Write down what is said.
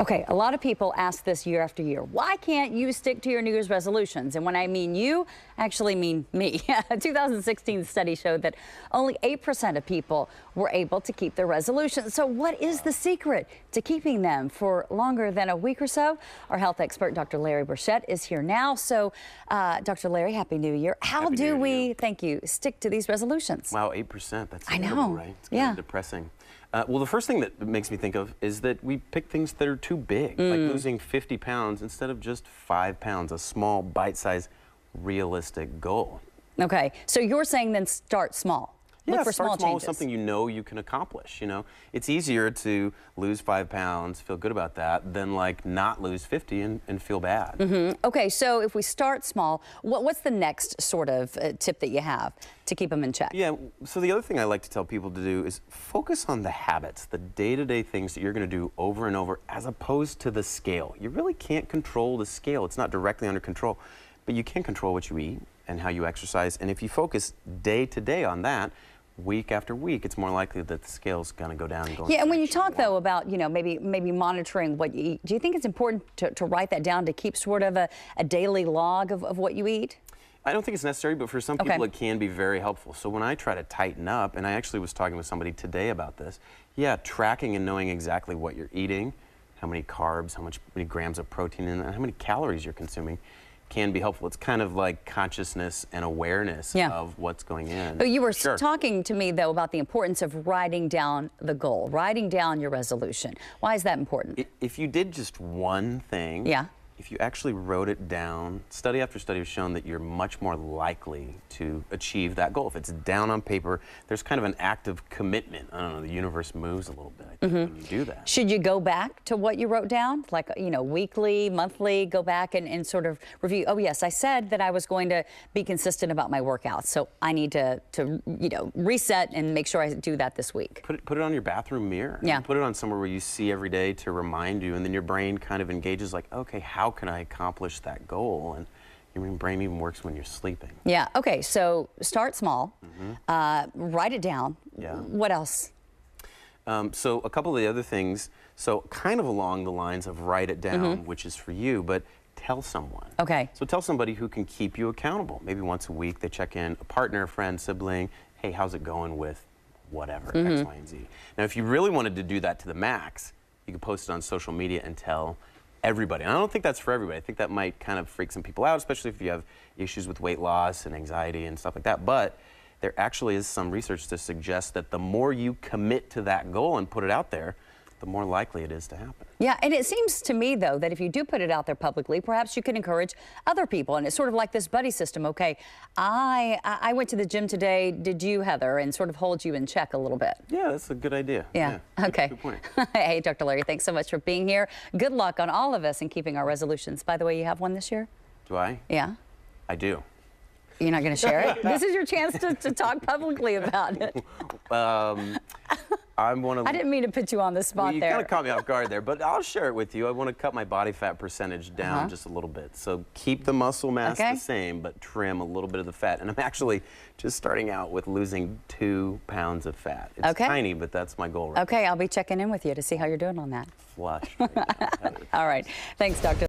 Okay, a lot of people ask this year after year, why can't you stick to your New Year's resolutions? And when I mean you, I actually mean me. A 2016 study showed that only 8% of people were able to keep their resolutions. So what is the secret to keeping them for longer than a week or so? Our health expert, Dr. Larry Burchett, is here now. So, Dr. Larry, Happy New Year. How do we, thank you, stick to these resolutions? Wow, 8%, that's I know, incredible, right? It's kind of depressing. Well, the first thing that makes me think of is that we pick things that are too big, like losing 50 pounds instead of just 5 pounds, a small, bite-sized, realistic goal. Okay, so you're saying then start small. Yeah, Look for start small small changes. with something you know you can accomplish. You know, it's easier to lose 5 pounds, feel good about that, than like not lose 50 and feel bad. Okay, so if we start small, what's the next sort of tip that you have to keep them in check? Yeah, so the other thing I like to tell people to do is focus on the habits, the day-to-day things that you're going to do over and over, as opposed to the scale. You really can't control the scale. It's not directly under control, but you can control what you eat and how you exercise. And if you focus day to day on that, week after week, it's more likely that the scale's going to go down and go. Yeah, and when you talk though about, you know, maybe monitoring what you eat, do you think it's important to write that down, to keep sort of a daily log of what you eat? I don't think it's necessary, but for some people it can be very helpful. So when I try to tighten up, and I actually was talking with somebody today about this, yeah, tracking and knowing exactly what you're eating, how many carbs, how many grams of protein, and how many calories you're consuming can be helpful. It's kind of like consciousness and awareness of what's going in. Oh, you were talking to me, though, about the importance of writing down the goal, writing down your resolution. Why is that important? If you did just one thing, if you actually wrote it down, study after study has shown that you're much more likely to achieve that goal. If it's down on paper, there's kind of an act of commitment. I don't know, the universe moves a little bit, I think, when you do that. Should you go back to what you wrote down? Like, you know, weekly, monthly, go back and sort of review, oh yes, I said that I was going to be consistent about my workouts, so I need to you know, reset and make sure I do that this week. Put it on your bathroom mirror. Yeah. Put it on somewhere where you see every day to remind you, and then your brain kind of engages like, okay, how can I accomplish that goal? And your brain even works when you're sleeping. Yeah, okay, so start small, write it down. Yeah. What else? So a couple of the other things, so kind of along the lines of write it down, which is for you, but tell someone. Okay. So tell somebody who can keep you accountable. Maybe once a week they check in, a partner, friend, sibling, hey, how's it going with whatever, X, Y, and Z. Now, if you really wanted to do that to the max, you could post it on social media and tell everybody. And I don't think that's for everybody. I think that might kind of freak some people out, especially if you have issues with weight loss and anxiety and stuff like that. But there actually is some research to suggest that the more you commit to that goal and put it out there, the more likely it is to happen. Yeah, and it seems to me, though, that if you do put it out there publicly, perhaps you can encourage other people. And it's sort of like this buddy system. Okay, I went to the gym today. Did you, Heather? And sort of hold you in check a little bit. Yeah, that's a good idea. Yeah. Okay. Good point. Hey, Dr. Larry, thanks so much for being here. Good luck on all of us in keeping our resolutions. By the way, you have one this year? Do I? Yeah. I do. You're not going to share it? This is your chance to talk publicly about it. I didn't mean to put you on the spot you there. You kind of caught me off guard there, but I'll share it with you. I want to cut my body fat percentage down just a little bit. So keep the muscle mass the same, but trim a little bit of the fat. And I'm actually just starting out with losing 2 pounds of fat. It's tiny, but that's my goal right now. Okay, I'll be checking in with you to see how you're doing on that. Flush right now. All right. Thanks, Dr.